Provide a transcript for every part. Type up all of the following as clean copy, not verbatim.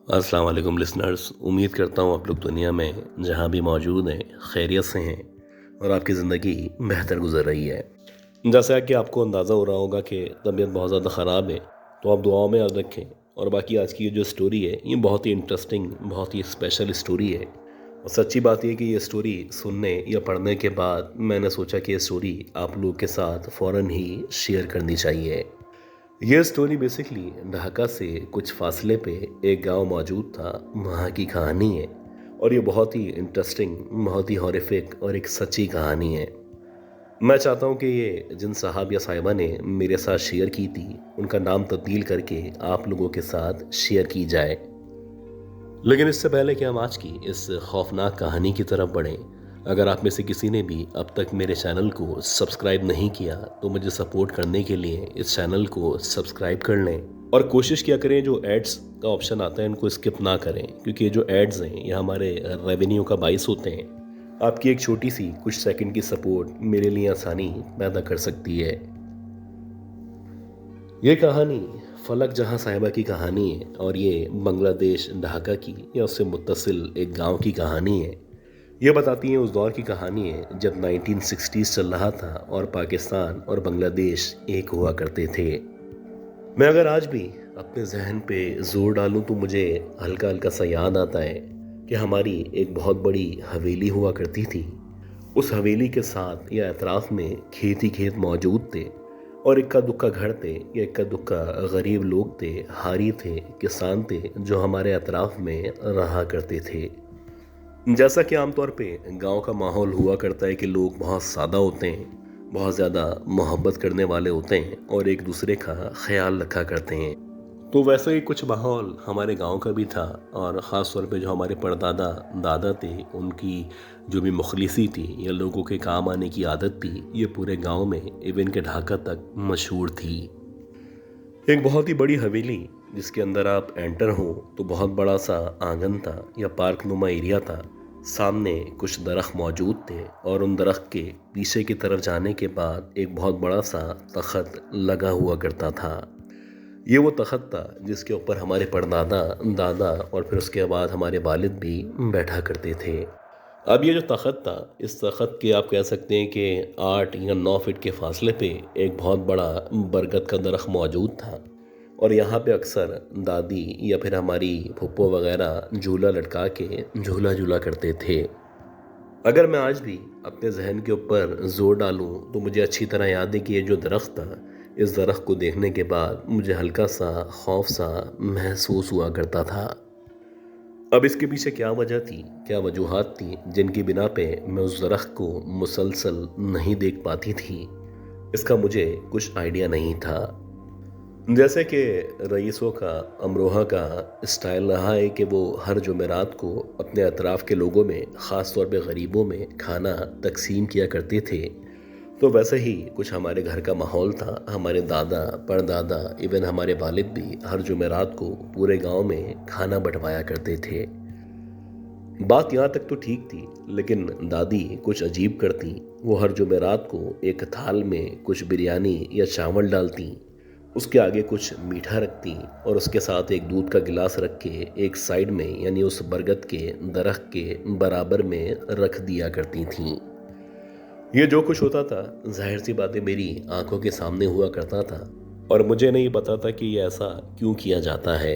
अस्सलाम वालेकुम लिसनर्स। उम्मीद करता हूँ आप लोग दुनिया में जहाँ भी मौजूद हैं खैरियत से हैं और आपकी ज़िंदगी बेहतर गुजर रही है। जैसा कि आपको अंदाज़ा हो रहा होगा कि तबीयत बहुत ज़्यादा ख़राब है, तो आप दुआओं में याद रखें। और बाकी आज की ये जो स्टोरी है ये बहुत ही इंटरेस्टिंग, बहुत ही स्पेशल स्टोरी है। और सच्ची बात ये कि ये स्टोरी सुनने या पढ़ने के बाद मैंने सोचा कि ये स्टोरी आप लोग के साथ फ़ौरन ही शेयर करनी चाहिए। ये स्टोरी बेसिकली ढाका से कुछ फासले पे एक गांव मौजूद था, वहाँ की कहानी है। और ये बहुत ही इंटरेस्टिंग, बहुत ही हॉरिफिक और एक सच्ची कहानी है। मैं चाहता हूँ कि ये जिन साहब या साहिबा ने मेरे साथ शेयर की थी उनका नाम तब्दील करके आप लोगों के साथ शेयर की जाए। लेकिन इससे पहले कि हम आज की इस खौफनाक कहानी की तरफ बढ़ें, अगर आप में से किसी ने भी अब तक मेरे चैनल को सब्सक्राइब नहीं किया तो मुझे सपोर्ट करने के लिए इस चैनल को सब्सक्राइब कर लें। और कोशिश किया करें जो एड्स का ऑप्शन आता है इनको स्किप ना करें, क्योंकि ये जो एड्स हैं ये हमारे रेवेन्यू का बाइस होते हैं। आपकी एक छोटी सी कुछ सेकंड की सपोर्ट मेरे लिए आसानी पैदा कर सकती है। ये कहानी फलक जहां साहिबा की कहानी है और ये बांग्लादेश ढाका की या उससे मुत्तसिल एक गांव की कहानी है। ये बताती है उस दौर की कहानी है जब 1960s चल रहा था और पाकिस्तान और बांग्लादेश एक हुआ करते थे। मैं अगर आज भी अपने जहन पे जोर डालूं तो मुझे हल्का हल्का सा याद आता है कि हमारी एक बहुत बड़ी हवेली हुआ करती थी। उस हवेली के साथ या अतराफ में खेत ही खेत मौजूद थे और इक्का दुक्का घर थे या इक्का दुक्का गरीब लोग थे, हारी थे, किसान थे जो हमारे अतराफ में रहा करते थे। जैसा कि आमतौर पे गांव का माहौल हुआ करता है कि लोग बहुत सादा होते हैं, बहुत ज़्यादा मोहब्बत करने वाले होते हैं और एक दूसरे का ख्याल रखा करते हैं। तो वैसे ही कुछ माहौल हमारे गांव का भी था। और ख़ास तौर पे जो हमारे परदादा दादा थे उनकी जो भी मुखलिसी थी या लोगों के काम आने की आदत थी, ये पूरे गांव में इवन के ढाका तक मशहूर थी। एक बहुत ही बड़ी हवेली जिसके अंदर आप एंटर हो तो बहुत बड़ा सा आंगन था या पार्क नुमा एरिया था। सामने कुछ दरख्त मौजूद थे और उन दरख्त के पीछे की तरफ जाने के बाद एक बहुत बड़ा सा तख्त लगा हुआ करता था। ये वो तख्त था जिसके ऊपर हमारे परदादा दादा और फिर उसके बाद हमारे वालिद भी बैठा करते थे। अब ये जो तख्त था, इस तख्त के आप कह सकते हैं कि 8 या 9 फीट के फासले पे एक बहुत बड़ा बरगद का दरख्त मौजूद था। और यहाँ पे अक्सर दादी या फिर हमारी फुप्पो वगैरह झूला लटका के झूला झूला करते थे। अगर मैं आज भी अपने जहन के ऊपर जोर डालूं तो मुझे अच्छी तरह याद है कि ये जो दरख्त था, इस दरख्त को देखने के बाद मुझे हल्का सा खौफ सा महसूस हुआ करता था। अब इसके पीछे क्या वजह थी, क्या वजूहात थी जिनकी बिना पे मैं उस दरख्त को मुसलसल नहीं देख पाती थी, इसका मुझे कुछ आइडिया नहीं था। जैसे कि रईसों का, अमरोहा का स्टाइल रहा है कि वो हर जुमेरात को अपने अतराफ़ के लोगों में, ख़ास तौर पे गरीबों में खाना तकसीम किया करते थे, तो वैसे ही कुछ हमारे घर का माहौल था। हमारे दादा, परदादा, इवन हमारे वालिद भी हर जुमेरात को पूरे गांव में खाना बंटवाया करते थे। बात यहाँ तक तो ठीक थी, लेकिन दादी कुछ अजीब करती। वो हर जुमेरात को एक थाल में कुछ बिरयानी या चावल डालती, उसके आगे कुछ मीठा रखती और उसके साथ एक दूध का गिलास रख के एक साइड में यानी उस बरगद के दरख्त के बराबर में रख दिया करती थीं। ये जो कुछ होता था जाहिर सी बातें मेरी आंखों के सामने हुआ करता था और मुझे नहीं पता था कि ये ऐसा क्यों किया जाता है।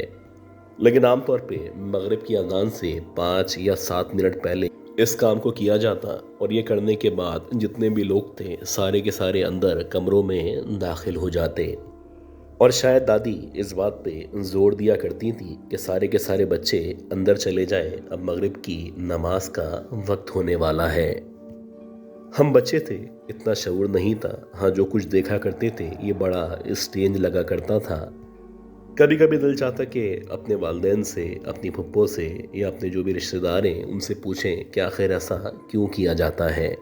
लेकिन आमतौर पे मगरिब की अजान से 5 या 7 मिनट पहले इस काम को किया जाता और ये करने के बाद जितने भी लोग थे सारे के सारे अंदर कमरों में दाखिल हो जाते। और शायद दादी इस बात पे जोर दिया करती थी कि सारे के सारे बच्चे अंदर चले जाएं, अब मगरिब की नमाज का वक्त होने वाला है। हम बच्चे थे, इतना शऊर नहीं था। हाँ, जो कुछ देखा करते थे ये बड़ा स्ट्रेंज लगा करता था। कभी कभी दिल चाहता कि अपने वालिदैन से, अपनी फुप्पो से या अपने जो भी रिश्तेदार हैं उनसे पूछें कि आखिर ऐसा क्यों किया जाता है,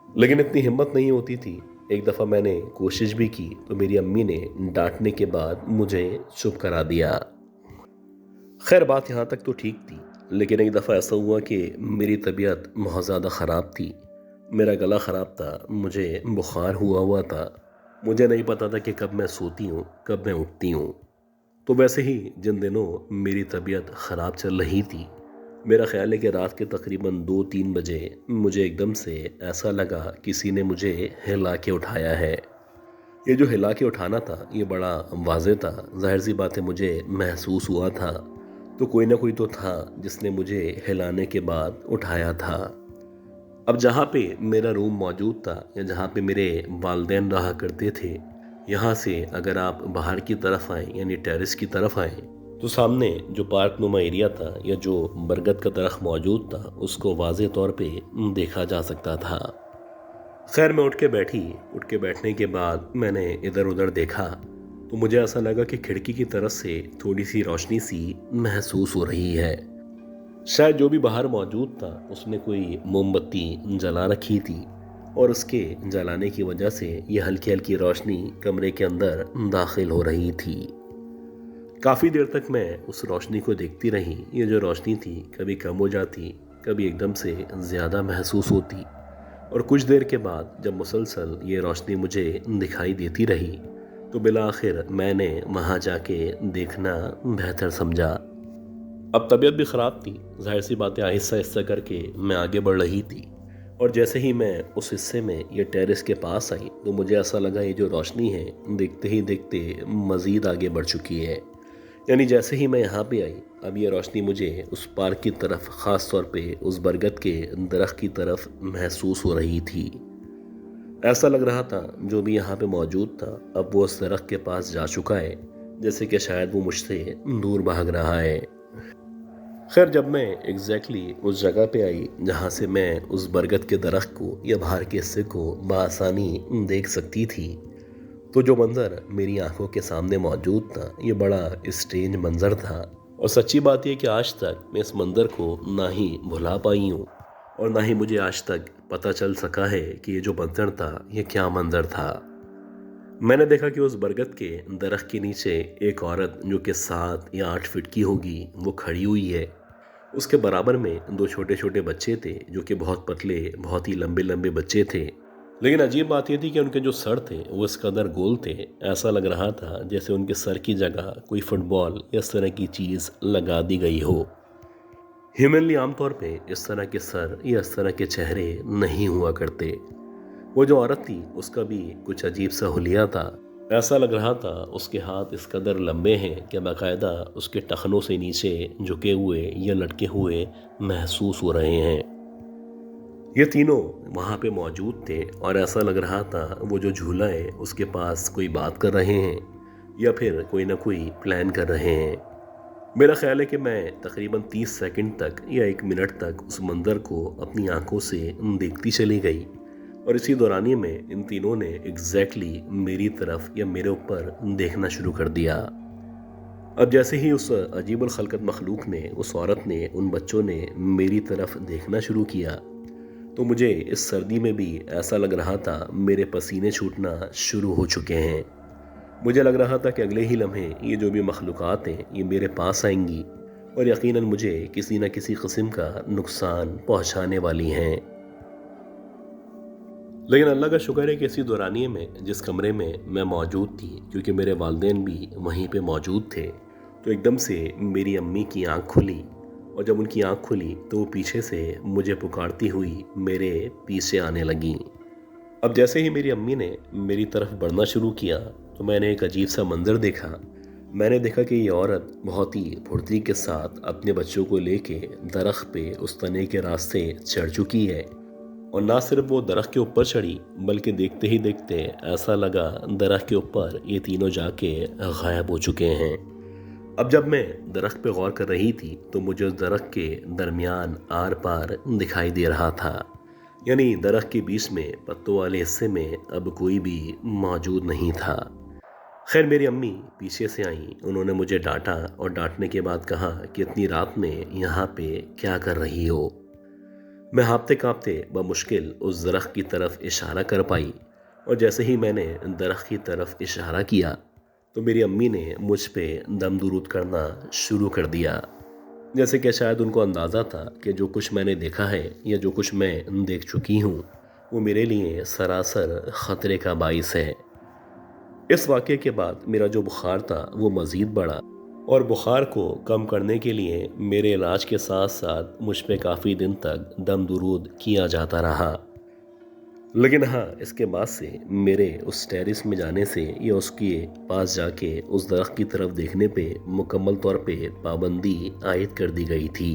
लेकिन इतनी हिम्मत नहीं होती थी। एक दफ़ा मैंने कोशिश भी की तो मेरी अम्मी ने डांटने के बाद मुझे चुप करा दिया। खैर, बात यहाँ तक तो ठीक थी, लेकिन एक दफ़ा ऐसा हुआ कि मेरी तबीयत बहुत ज़्यादा ख़राब थी। मेरा गला ख़राब था, मुझे बुखार हुआ हुआ था। मुझे नहीं पता था कि कब मैं सोती हूँ, कब मैं उठती हूँ। तो वैसे ही जिन दिनों मेरी तबीयत ख़राब चल रही थी, मेरा ख्याल है कि रात के तकरीबन 2-3 बजे मुझे एकदम से ऐसा लगा किसी ने मुझे हिला के उठाया है। ये जो हिला के उठाना था ये बड़ा वाज़ेह था। ज़ाहिर सी बात है मुझे महसूस हुआ था, तो कोई ना कोई तो था जिसने मुझे हिलाने के बाद उठाया था। अब जहाँ पे मेरा रूम मौजूद था या जहाँ पे मेरे वालिदैन रहा करते थे, यहाँ से अगर आप बाहर की तरफ आएँ यानी टेरेस की तरफ आएँ, तो सामने जो पार्क नुमा एरिया था या जो बरगद का दरख्त मौजूद था उसको वाज़े तौर पे देखा जा सकता था। खैर मैं उठ के बैठी। उठ के बैठने के बाद मैंने इधर उधर देखा, तो मुझे ऐसा लगा कि खिड़की की तरफ से थोड़ी सी रोशनी सी महसूस हो रही है। शायद जो भी बाहर मौजूद था उसने कोई मोमबत्ती जला रखी थी और उसके जलाने की वजह से ये हल्की हल्की रोशनी कमरे के अंदर दाखिल हो रही थी। काफ़ी देर तक मैं उस रोशनी को देखती रही। ये जो रोशनी थी कभी कम हो जाती, कभी एकदम से ज़्यादा महसूस होती, और कुछ देर के बाद जब मुसलसल ये रोशनी मुझे दिखाई देती रही तो बिला आखिर मैंने वहाँ जाके देखना बेहतर समझा। अब तबीयत भी ख़राब थी, जाहिर सी बातें आहिस्ता आहिस्ता करके मैं आगे बढ़ रही थी, और जैसे ही मैं उस हिस्से में ये टेरेस के पास आई तो मुझे ऐसा लगा ये जो रोशनी है देखते ही देखते मज़ीद आगे बढ़ चुकी है। यानी जैसे ही मैं यहाँ पे आई अब ये रोशनी मुझे उस पार्क की तरफ, ख़ास तौर पे उस बरगद के दरख्त की तरफ महसूस हो रही थी। ऐसा लग रहा था जो भी यहाँ पे मौजूद था अब वो उस दरख्त के पास जा चुका है, जैसे कि शायद वो मुझसे दूर भाग रहा है। खैर जब मैं एग्जैक्टली उस जगह पे आई जहाँ से मैं उस बरगद के दरख्त को या बाहर के हिस्से को बआसानी देख सकती थी, तो जो मंज़र मेरी आंखों के सामने मौजूद था ये बड़ा स्ट्रेंज मंज़र था। और सच्ची बात यह कि आज तक मैं इस मंज़र को ना ही भुला पाई हूँ और ना ही मुझे आज तक पता चल सका है कि ये जो मंज़र था ये क्या मंज़र था। मैंने देखा कि उस बरगद के दरख्त के नीचे एक औरत जो कि 7 या 8 फीट की होगी वो खड़ी हुई है। उसके बराबर में 2 छोटे छोटे बच्चे थे जो कि बहुत पतले, बहुत ही लंबे लंबे बच्चे थे। लेकिन अजीब बात यह थी कि उनके जो सर थे वो इस कदर गोल थे, ऐसा लग रहा था जैसे उनके सर की जगह कोई फुटबॉल या इस तरह की चीज़ लगा दी गई हो। ह्यूमनली आमतौर पे इस तरह के सर या इस तरह के चेहरे नहीं हुआ करते। वो जो औरत थी उसका भी कुछ अजीब सा हुलिया था। ऐसा लग रहा था उसके हाथ इस कदर लंबे हैं कि बाकायदा उसके टखनों से नीचे झुके हुए या लटके हुए महसूस हो रहे हैं। ये तीनों वहाँ पे मौजूद थे और ऐसा लग रहा था वो जो झूला है उसके पास कोई बात कर रहे हैं या फिर कोई ना कोई प्लान कर रहे हैं। मेरा ख्याल है कि मैं तकरीबन 30 सेकंड तक या 1 मिनट तक उस मंज़र को अपनी आंखों से देखती चली गई, और इसी दौरानिए में इन तीनों ने एग्जैक्टली मेरी तरफ या मेरे ऊपर देखना शुरू कर दिया। अब जैसे ही उस अजीबुल खलकत मखलूक ने, उस औरत ने, उन बच्चों ने मेरी तरफ देखना शुरू किया तो मुझे इस सर्दी में भी ऐसा लग रहा था मेरे पसीने छूटना शुरू हो चुके हैं। मुझे लग रहा था कि अगले ही लम्हे ये जो भी मखलूक़ात हैं ये मेरे पास आएंगी और यकीनन मुझे किसी न किसी किस्म का नुकसान पहुंचाने वाली हैं। लेकिन अल्लाह का शुक्र है कि इसी दौरानिए में जिस कमरे में मैं मौजूद थी, क्योंकि मेरे वालिदैन भी वहीं पे मौजूद थे, तो एकदम से मेरी अम्मी की आंख खुली, और जब उनकी आंख खुली तो वो पीछे से मुझे पुकारती हुई मेरे पीछे आने लगी। अब जैसे ही मेरी अम्मी ने मेरी तरफ बढ़ना शुरू किया तो मैंने एक अजीब सा मंजर देखा। मैंने देखा कि ये औरत बहुत ही फुर्ती के साथ अपने बच्चों को लेके दरख्त पे उस तने के रास्ते चढ़ चुकी है, और ना सिर्फ वो दरख्त के ऊपर चढ़ी बल्कि देखते ही देखते ऐसा लगा दरख्त के ऊपर ये तीनों जाके गायब हो चुके हैं। अब जब मैं दरख्त पे गौर कर रही थी तो मुझे उस दरख्त के दरमियान आर पार दिखाई दे रहा था, यानी दरख्त के बीच में पत्तों वाले हिस्से में अब कोई भी मौजूद नहीं था। खैर मेरी अम्मी पीछे से आई, उन्होंने मुझे डांटा और डांटने के बाद कहा कि इतनी रात में यहाँ पे क्या कर रही हो। मैं हाँफते काँपते बमुश्किल उस दरख्त की तरफ इशारा कर पाई, और जैसे ही मैंने दरख्त की तरफ इशारा किया तो मेरी अम्मी ने मुझ पे दम दुरूद करना शुरू कर दिया, जैसे कि शायद उनको अंदाज़ा था कि जो कुछ मैंने देखा है या जो कुछ मैं देख चुकी हूँ वो मेरे लिए सरासर ख़तरे का बाइस है। इस वाक़े के बाद मेरा जो बुखार था वो मज़ीद बढ़ा और बुखार को कम करने के लिए मेरे इलाज के साथ साथ मुझ पे काफ़ी दिन तक दम दुरूद किया जाता रहा। लेकिन हाँ, इसके बाद से मेरे उस टेरिस में जाने से या उसके पास जाके उस दरख्त की तरफ देखने पे मुकम्मल तौर पे पाबंदी आयद कर दी गई थी।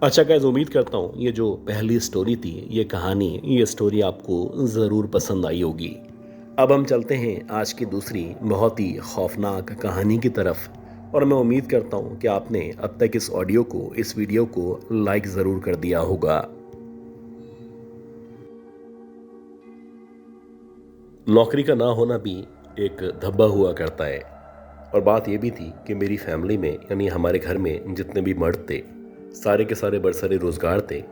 अच्छा गाइस, उम्मीद करता हूँ ये जो पहली स्टोरी थी, ये स्टोरी आपको ज़रूर पसंद आई होगी। अब हम चलते हैं आज की दूसरी बहुत ही खौफनाक कहानी की तरफ, और मैं उम्मीद करता हूँ कि आपने अब तक इस वीडियो को लाइक ज़रूर कर दिया होगा। नौकरी का ना होना भी एक धब्बा हुआ करता है, और बात यह भी थी कि मेरी फैमिली में यानी हमारे घर में जितने भी मर्द थे, सारे के सारे बरसरे रोजगार थे।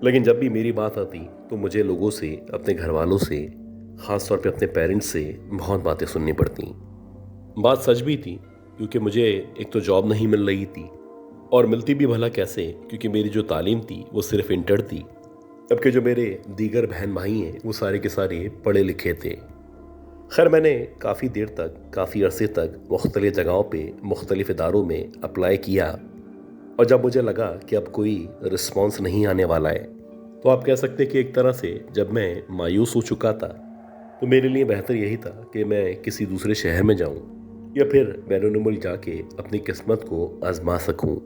लेकिन जब भी मेरी बात आती तो मुझे लोगों से, अपने घर वालों से, ख़ास तौर पे अपने पेरेंट्स से बहुत बातें सुननी पड़ती। बात सच भी थी, क्योंकि मुझे एक तो जॉब नहीं मिल रही थी, और मिलती भी भला कैसे, क्योंकि मेरी जो तालीम थी वो सिर्फ इंटर थी। जबकि जो मेरे दीगर बहन भाई हैं वो सारे के सारे पढ़े लिखे थे। खैर, मैंने काफ़ी देर तक, काफ़ी अरसे तक मुख्तलिफ़ जगहों पे, मुख्तलिफ़ इदारों में अप्लाई किया, और जब मुझे लगा कि अब कोई रिस्पॉन्स नहीं आने वाला है, तो आप कह सकते हैं कि एक तरह से जब मैं मायूस हो चुका था, तो मेरे लिए बेहतर यही था कि मैं किसी दूसरे शहर में जाऊं, या फिर बैरून मुल्क जाके अपनी किस्मत को आजमा सकूं।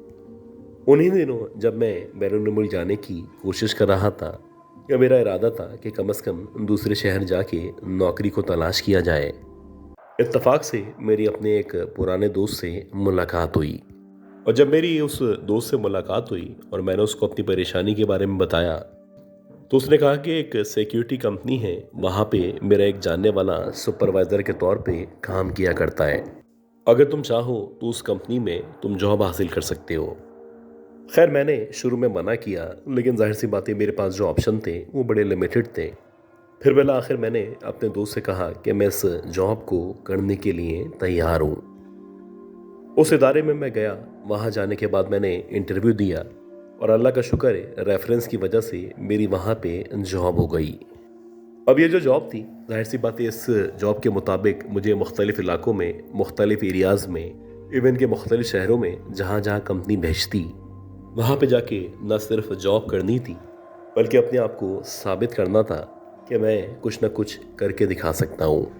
उन्हीं दिनों जब मैं बैरून मुल्क जाने की कोशिश कर रहा था, या मेरा इरादा था कि कम से कम दूसरे शहर जाके नौकरी को तलाश किया जाए, इत्तेफाक से मेरी अपने एक पुराने दोस्त से मुलाकात हुई। और जब मेरी उस दोस्त से मुलाकात हुई और मैंने उसको अपनी परेशानी के बारे में बताया, तो उसने कहा कि एक सिक्योरिटी कंपनी है, वहाँ पे मेरा एक जानने वाला सुपरवाइज़र के तौर पे काम किया करता है। अगर तुम चाहो तो उस कंपनी में तुम जॉब हासिल कर सकते हो। खैर, मैंने शुरू में मना किया, लेकिन जाहिर सी बात है, मेरे पास जो ऑप्शन थे वो बड़े लिमिटेड थे। फिर बिला आखिर मैंने अपने दोस्त से कहा कि मैं इस जॉब को करने के लिए तैयार हूँ। उस इदारे में मैं गया। वहाँ जाने के बाद मैंने इंटरव्यू दिया, और अल्लाह का शुक्र है, रेफरेंस की वजह से मेरी वहाँ पे जॉब हो गई। अब ये जो जॉब थी, जाहिर सी बात है, इस जॉब के मुताबिक मुझे मुख्तलिफ इलाकों में, मुख्तलिफ एरियाज़ में, इवन के मुख्तलिफ शहरों में जहाँ जहाँ कंपनी भेजती, वहाँ पे जाके न सिर्फ जॉब करनी थी, बल्कि अपने आप को साबित करना था कि मैं कुछ न कुछ करके दिखा सकता हूँ।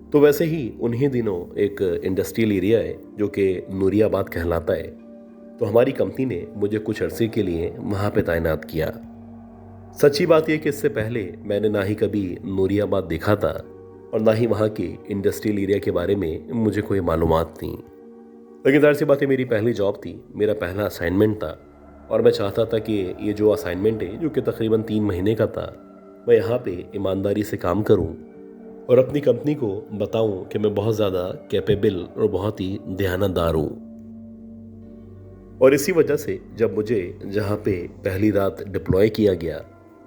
तो वैसे ही उन्हीं दिनों एक इंडस्ट्रियल एरिया है जो कि नूरियाबाद कहलाता है, तो हमारी कंपनी ने मुझे कुछ अरसे के लिए वहाँ पे तैनात किया। सच्ची बात यह कि इससे पहले मैंने ना ही कभी नूरियाबाद देखा था, और ना ही वहाँ के इंडस्ट्रियल एरिया के बारे में मुझे कोई मालूमात थी। लेकिन जाहिर सी बात है, मेरी पहली जॉब थी, मेरा पहला असाइनमेंट था, और मैं चाहता था कि ये जो असाइनमेंट है, जो कि तकरीबन 3 महीने का था, मैं यहाँ पे ईमानदारी से काम करूँ और अपनी कंपनी को बताऊं कि मैं बहुत ज़्यादा कैपेबल और बहुत ही दयानतदार हूँ। और इसी वजह से जब मुझे जहाँ पे पहली रात डिप्लॉय किया गया,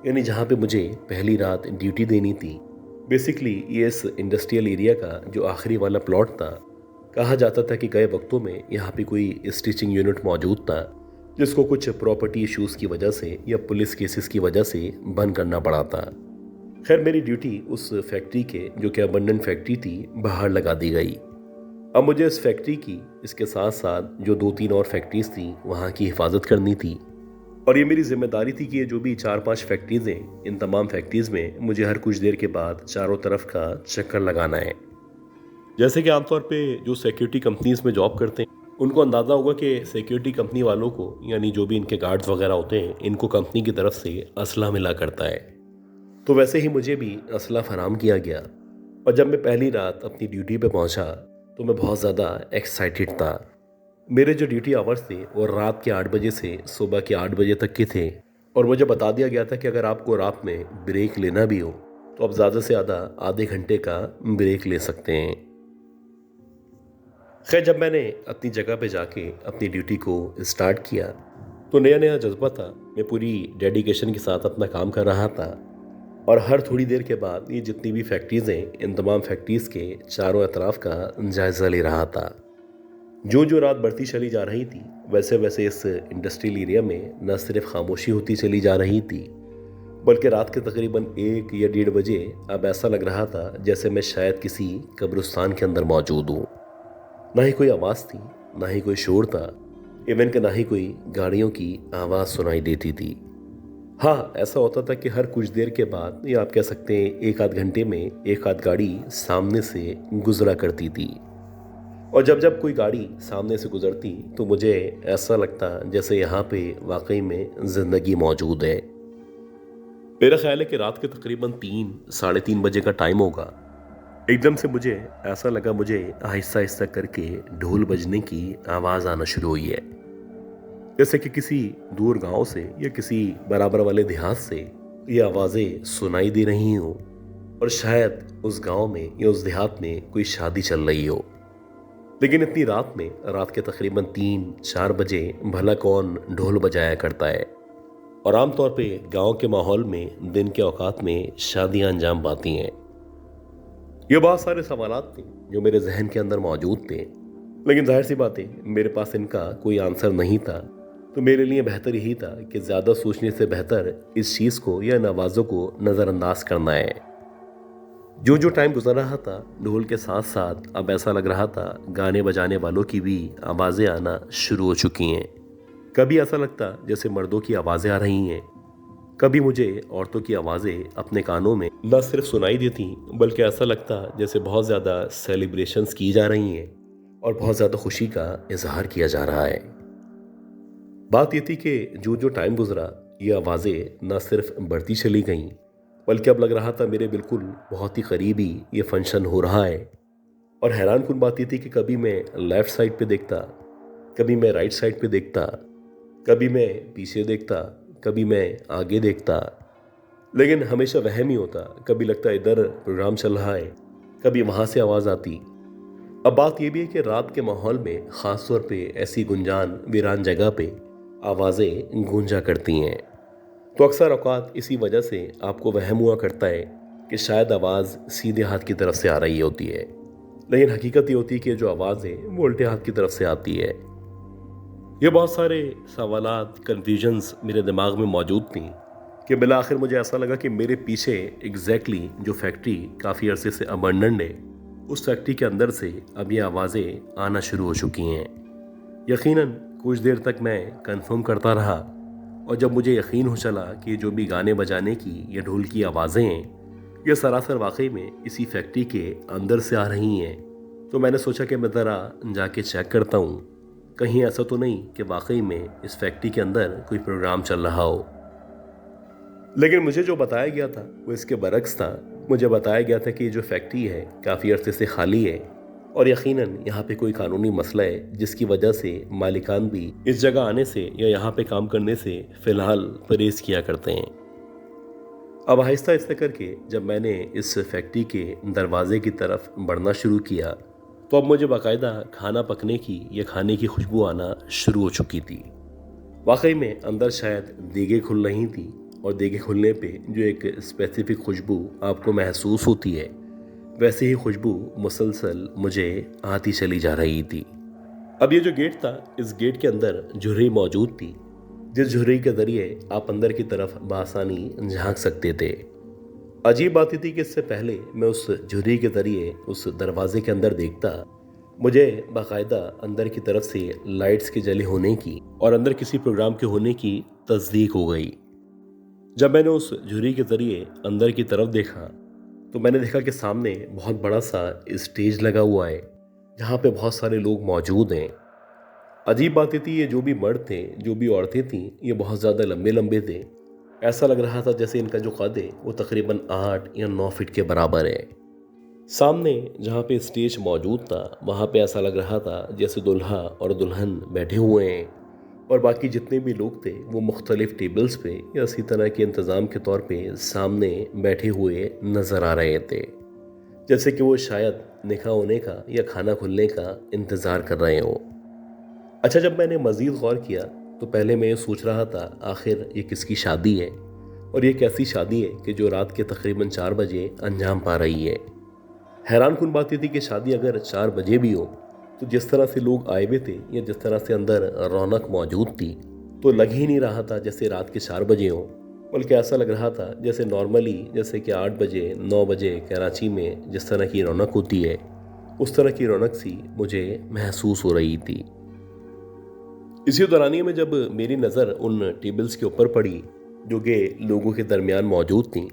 यानी जहाँ पे मुझे पहली रात ड्यूटी देनी थी, बेसिकली ये इस इंडस्ट्रियल एरिया का जो आखिरी वाला प्लॉट था, कहा जाता था कि गए वक्तों में यहाँ पे कोई स्टिचिंग यूनिट मौजूद था, जिसको कुछ प्रॉपर्टी इश्यूज़ की वजह से या पुलिस केसेस की वजह से बंद करना पड़ा था। खैर, मेरी ड्यूटी उस फैक्ट्री के, जो कि अबंडन फैक्ट्री थी, बाहर लगा दी गई। अब मुझे इस फैक्ट्री की, इसके साथ साथ जो 2-3 और फैक्ट्रीज थी, वहाँ की हिफाजत करनी थी। और ये मेरी जिम्मेदारी थी कि ये जो भी 4-5 फैक्ट्रीज हैं, इन तमाम फैक्ट्रीज में मुझे हर कुछ देर के बाद चारों तरफ का चक्कर लगाना है। जैसे कि आमतौर पे जो सिक्योरिटी कंपनीज में जॉब करते हैं, उनको अंदाज़ा होगा कि सिक्योरिटी कंपनी वालों को, यानी जो भी इनके गार्ड्स वगैरह होते हैं, इनको कंपनी की तरफ से असला मिला करता है। तो वैसे ही मुझे भी असला फराम किया गया, और जब मैं पहली रात अपनी ड्यूटी पे पहुंचा तो मैं बहुत ज़्यादा एक्साइटेड था। मेरे जो ड्यूटी आवर्स थे वो रात के 8 बजे से सुबह के 8 बजे तक के थे, और मुझे बता दिया गया था कि अगर आपको रात में ब्रेक लेना भी हो तो आप ज़्यादा से ज़्यादा आधे घंटे का ब्रेक ले सकते हैं। खैर, जब मैंने अपनी जगह पे जाके अपनी ड्यूटी को स्टार्ट किया तो नया नया जज्बा था। मैं पूरी डेडिकेशन के साथ अपना काम कर रहा था, और हर थोड़ी देर के बाद ये जितनी भी फैक्ट्रीज़ हैं, इन तमाम फैक्ट्रीज़ के चारों अतराफ का जायज़ा ले रहा था। जो जो रात बढ़ती चली जा रही थी, वैसे वैसे इस इंडस्ट्रियल एरिया में न सिर्फ खामोशी होती चली जा रही थी, बल्कि रात के तकरीबन 1 या 1:30 बजे अब ऐसा लग रहा था जैसे मैं शायद किसी कब्रिस्तान के अंदर मौजूद हूँ। ना ही कोई आवाज़ थी, ना ही कोई शोर था, इवन कि ना ही कोई गाड़ियों की आवाज़ सुनाई देती थी। हाँ, ऐसा होता था कि हर कुछ देर के बाद, या आप कह सकते हैं 1 आध घंटे में एक आध गाड़ी सामने से गुजरा करती थी। और जब जब कोई गाड़ी सामने से गुजरती तो मुझे ऐसा लगता जैसे यहाँ पे वाकई में ज़िंदगी मौजूद है। मेरा ख्याल है कि रात के तकरीबन 3 साढ़े 3 बजे का टाइम होगा। एकदम से मुझे ऐसा लगा, मुझे आहिस्ता आहिस्ता करके ढोल बजने की आवाज़ आना शुरू हुई है, जैसे कि किसी दूर गांव से या किसी बराबर वाले देहात से ये आवाज़ें सुनाई दे रही हों, और शायद उस गांव में या उस देहात में कोई शादी चल रही हो। लेकिन इतनी रात में, रात के तकरीबन 3-4 बजे भला कौन ढोल बजाया करता है। और आमतौर पे गांव के माहौल में दिन के औकात में शादियां अंजाम पाती हैं। ये बहुत सारे सवालात थे जो मेरे जहन के अंदर मौजूद थे, लेकिन जाहिर सी बात है मेरे पास इनका कोई आंसर नहीं था। तो मेरे लिए बेहतर यही था कि ज़्यादा सोचने से बेहतर इस चीज़ को या इन आवाज़ों को नज़रअंदाज करना है। जो जो टाइम गुजर रहा था, ढोल के साथ साथ अब ऐसा लग रहा था गाने बजाने वालों की भी आवाज़ें आना शुरू हो चुकी हैं। कभी ऐसा लगता जैसे मर्दों की आवाज़ें आ रही हैं, कभी मुझे औरतों की आवाज़ें अपने कानों में न सिर्फ सुनाई देती, बल्कि ऐसा लगता जैसे बहुत ज़्यादा सेलिब्रेशंस की जा रही हैं और बहुत ज़्यादा खुशी का इजहार किया जा रहा है। बात ये थी कि जो जो टाइम गुजरा, ये आवाज़ें न सिर्फ बढ़ती चली गईं, बल्कि अब लग रहा था मेरे बिल्कुल बहुत ही करीबी ये फंक्शन हो रहा है। और हैरान कुन बात ये थी कि कभी मैं लेफ़्ट साइड पे देखता, कभी मैं राइट साइड पे देखता, कभी मैं पीछे देखता, कभी मैं आगे देखता, लेकिन हमेशा वहम ही होता। कभी लगता इधर प्रोग्राम चल रहा है, कभी वहाँ से आवाज़ आती। अब बात यह भी है कि रात के माहौल में ख़ास तौर पे ऐसी गुंजान वीरान जगह पे आवाज़ें गूंजा करती हैं, तो अक्सर औकात इसी वजह से आपको वहम हुआ करता है कि शायद आवाज़ सीधे हाथ की तरफ से आ रही होती है, लेकिन हकीकत ये होती है कि जो आवाज़ है वो उल्टे हाथ की तरफ से आती है। ये बहुत सारे सवालात, कन्फ्यूजन्स मेरे दिमाग में मौजूद थी कि बिला आखिर मुझे ऐसा लगा कि मेरे पीछे एग्जैक्टली जो फैक्ट्री काफ़ी अरसे से अबंडन है, उस फैक्ट्री के अंदर से अब ये आवाज़ें आना शुरू हो चुकी हैं। यकीनन कुछ देर तक मैं कंफर्म करता रहा, और जब मुझे यकीन हो चला कि जो भी गाने बजाने की या ढोल की आवाज़ें हैं ये सरासर वाकई में इसी फैक्ट्री के अंदर से आ रही हैं, तो मैंने सोचा कि मैं ज़रा जाके चेक करता हूँ, कहीं ऐसा तो नहीं कि वाकई में इस फैक्ट्री के अंदर कोई प्रोग्राम चल रहा हो। लेकिन मुझे जो बताया गया था वो इसके बरक्स था। मुझे बताया गया था कि ये जो फैक्ट्री है काफ़ी अरसे से खाली है, और यकीनन यहाँ पे कोई कानूनी मसला है जिसकी वजह से मालिकान भी इस जगह आने से या यहाँ पे काम करने से फ़िलहाल परहेज़ किया करते हैं। अब आहिस्ता आहिस्ता करके जब मैंने इस फैक्ट्री के दरवाजे की तरफ बढ़ना शुरू किया, तो अब मुझे बाकायदा खाना पकने की या खाने की खुशबू आना शुरू हो चुकी थी। वाकई में अंदर शायद देगे खुल रही थी, और देगे खुलने पे जो एक स्पेसिफिक खुशबू आपको महसूस होती है, वैसे ही खुशबू मुसलसल मुझे आती चली जा रही थी। अब ये जो गेट था, इस गेट के अंदर झुर्री मौजूद थी, जिस झुर्री के ज़रिए आप अंदर की तरफ बआसानी झांक सकते थे। अजीब बात ये थी कि इससे पहले मैं उस झुर्री के ज़रिए उस दरवाजे के अंदर देखता, मुझे बाकायदा अंदर की तरफ से लाइट्स के जले होने की और अंदर किसी प्रोग्राम के होने की तस्दीक हो गई। जब मैंने उस झुर्री के ज़रिए अंदर की तरफ देखा, तो मैंने देखा कि सामने बहुत बड़ा सा स्टेज लगा हुआ है, जहाँ पे बहुत सारे लोग मौजूद हैं। अजीब बात ये थी, ये जो भी मर्द थे, जो भी औरतें थीं, ये बहुत ज़्यादा लंबे लंबे थे। ऐसा लग रहा था जैसे इनका जो कद है वो तकरीबन 8 या 9 फीट के बराबर है। सामने जहाँ पे स्टेज मौजूद था, वहाँ पे ऐसा लग रहा था जैसे दुल्हा और दुल्हन बैठे हुए हैं, और बाकी जितने भी लोग थे वो मुख्तलिफ टेबल्स पे या इसी तरह के इंतज़ाम के तौर पे सामने बैठे हुए नज़र आ रहे थे, जैसे कि वो शायद निकाह होने का या खाना खुलने का इंतज़ार कर रहे हों। अच्छा, जब मैंने मज़ीद गौर किया तो पहले मैं ये सोच रहा था आखिर ये किसकी शादी है, और ये कैसी शादी है कि जो रात के तकरीबन 4 बजे अंजाम पा रही है। हैरान कुन बात ये थी कि शादी अगर 4 बजे भी हो, तो जिस तरह से लोग आए हुए थे या जिस तरह से अंदर रौनक मौजूद थी, तो लग ही नहीं रहा था जैसे रात के 4 बजे हो। बल्कि ऐसा लग रहा था जैसे नॉर्मली जैसे कि 8 बजे 9 बजे कराची में जिस तरह की रौनक होती है, उस तरह की रौनक सी मुझे महसूस हो रही थी। इसी दौरानिए में जब मेरी नज़र उन टेबल्स के ऊपर पड़ी जो कि लोगों के दरमियान मौजूद थीं,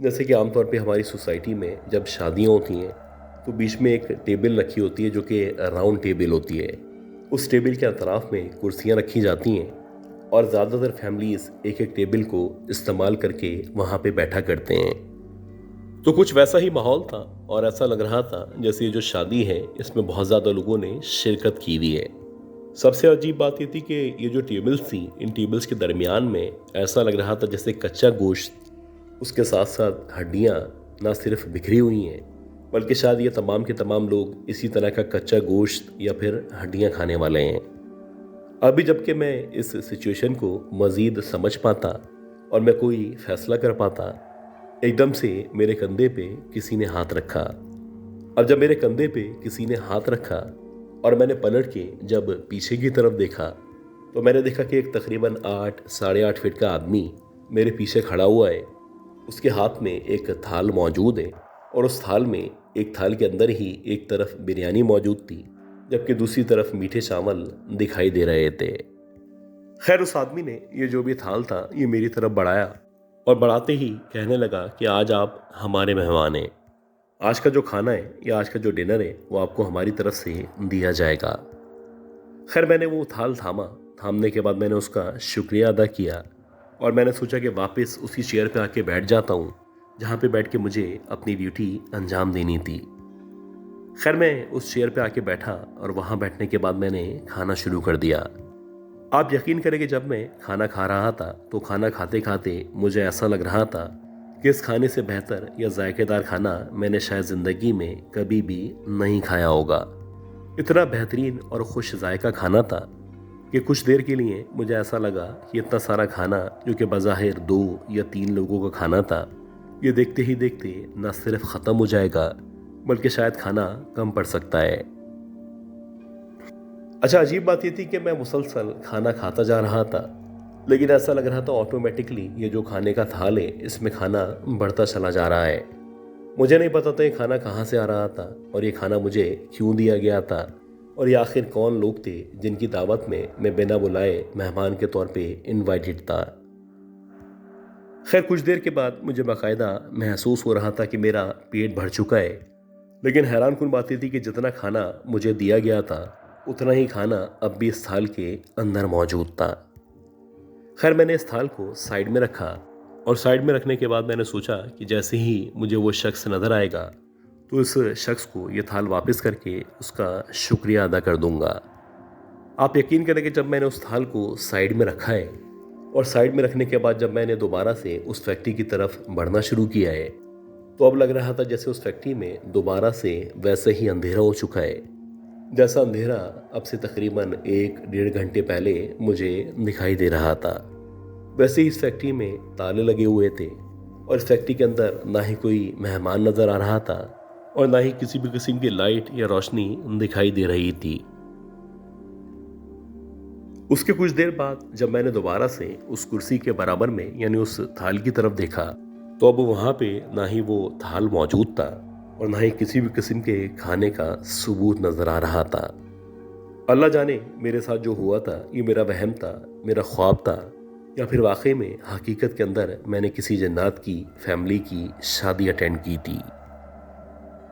जैसे कि आमतौर पे हमारी सोसाइटी में जब शादियाँ होती हैं तो बीच में एक टेबल रखी होती है जो कि राउंड टेबल होती है। उस टेबल के अतराफ में कुर्सियाँ रखी जाती हैं और ज़्यादातर फैमिलीज़ एक एक टेबल को इस्तेमाल करके वहाँ पे बैठा करते हैं। तो कुछ वैसा ही माहौल था और ऐसा लग रहा था जैसे ये जो शादी है इसमें बहुत ज़्यादा लोगों ने शिरकत की हुई है। सबसे अजीब बात ये थी कि ये जो टेबल्स थी, इन टेबल्स के दरमियान में ऐसा लग रहा था जैसे कच्चा गोश्त, उसके साथ साथ हड्डियाँ ना सिर्फ बिखरी हुई हैं, बल्कि शायद ये तमाम के तमाम लोग इसी तरह का कच्चा गोश्त या फिर हड्डियाँ खाने वाले हैं। अभी जबकि मैं इस सिचुएशन को मज़ीद समझ पाता और मैं कोई फैसला कर पाता, एकदम से मेरे कंधे पे किसी ने हाथ रखा। अब जब मेरे कंधे पे किसी ने हाथ रखा और मैंने पलट के जब पीछे की तरफ देखा तो मैंने देखा कि एक तकरीबन 8 साढ़े 8 फीट का आदमी मेरे पीछे खड़ा हुआ है। उसके हाथ में एक थाल मौजूद है और उस थाल में एक थाल के अंदर ही एक तरफ बिरयानी मौजूद थी, जबकि दूसरी तरफ मीठे चावल दिखाई दे रहे थे। खैर उस आदमी ने ये जो भी थाल था ये मेरी तरफ बढ़ाया और बढ़ाते ही कहने लगा कि आज आप हमारे मेहमान हैं। आज का जो खाना है या आज का जो डिनर है वो आपको हमारी तरफ से दिया जाएगा। खैर मैंने वो थाल थामा। थामने के बाद मैंने उसका शुक्रिया अदा किया और मैंने सोचा कि वापस उसी चेयर पे आके बैठ जाता हूँ जहाँ पे बैठ के मुझे अपनी ड्यूटी अंजाम देनी थी। खैर मैं उस चेयर पे आके बैठा और वहाँ बैठने के बाद मैंने खाना शुरू कर दिया। आप यकीन करें कि जब मैं खाना खा रहा था तो खाना खाते खाते मुझे ऐसा लग रहा था कि इस खाने से बेहतर या जायकेदार खाना मैंने शायद ज़िंदगी में कभी भी नहीं खाया होगा। इतना बेहतरीन और खुश जायका खाना था कि कुछ देर के लिए मुझे ऐसा लगा कि इतना सारा खाना जो कि बज़ाहिर 2 या 3 लोगों का खाना था, ये देखते ही देखते न सिर्फ ख़त्म हो जाएगा बल्कि शायद खाना कम पड़ सकता है। अच्छा अजीब बात ये थी कि मैं मुसलसल खाना खाता जा रहा था, लेकिन ऐसा लग रहा था ऑटोमेटिकली ये जो खाने का थाल है इसमें खाना बढ़ता चला जा रहा है। मुझे नहीं पता था ये खाना कहाँ से आ रहा था और ये खाना मुझे क्यों दिया गया था और ये आखिर कौन लोग थे जिनकी दावत में मैं बिना बुलाए मेहमान के तौर पे इनवाइटेड था। खैर कुछ देर के बाद मुझे बाकायदा महसूस हो रहा था कि मेरा पेट भर चुका है, लेकिन हैरानकुन बात थी कि जितना खाना मुझे दिया गया था उतना ही खाना अब भी इस थाल के अंदर मौजूद था। खैर मैंने इस थाल को साइड में रखा और साइड में रखने के बाद मैंने सोचा कि जैसे ही मुझे वो शख्स नज़र आएगा तो इस शख्स को ये थाल वापस करके उसका शुक्रिया अदा कर दूंगा। आप यकीन करें कि जब मैंने उस थाल को साइड में रखा है और साइड में रखने के बाद जब मैंने दोबारा से उस फैक्ट्री की तरफ बढ़ना शुरू किया है तो अब लग रहा था जैसे उस फैक्ट्री में दोबारा से वैसे ही अंधेरा हो चुका है जैसा अंधेरा अब से तकरीबन 1-1.5 घंटे पहले मुझे दिखाई दे रहा था। वैसे ही इस फैक्ट्री में ताले लगे हुए थे और इस फैक्ट्री के अंदर ना ही कोई मेहमान नज़र आ रहा था और ना ही किसी भी किस्म की लाइट या रोशनी दिखाई दे रही थी। उसके कुछ देर बाद जब मैंने दोबारा से उस कुर्सी के बराबर में यानी उस थाल की तरफ देखा तो अब वहाँ पे ना ही वो थाल मौजूद था और ना ही किसी भी किस्म के खाने का सबूत नजर आ रहा था। अल्लाह जाने मेरे साथ जो हुआ था ये मेरा वहम था, मेरा ख्वाब था या फिर वाकई में हकीकत के अंदर मैंने किसी जन्नत की फैमिली की शादी अटेंड की थी।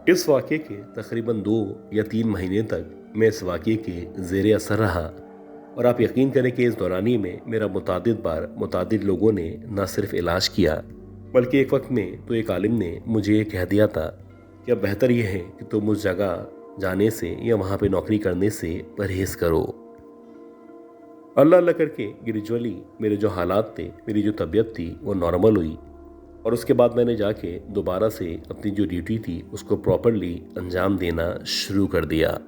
इस वाक़े के तकरीबन 2 या 3 महीने तक मैं इस वाक़े के ज़ेरे असर रहा और आप यकीन करें कि इस दौरानी में मेरा मुतादिद बार मुतादिद लोगों ने न सिर्फ इलाज किया बल्कि एक वक्त में तो एक आलिम ने मुझे ये कह दिया था कि अब बेहतर यह है कि तुम उस जगह जाने से या वहाँ पे नौकरी करने से परहेज़ करो। अल्लाह अल्लाह करके ग्रेजुअली मेरे जो हालात थे, मेरी जो तबीयत थी वो नॉर्मल हुई और उसके बाद मैंने जाके दोबारा से अपनी जो ड्यूटी थी उसको प्रॉपरली अंजाम देना शुरू कर दिया।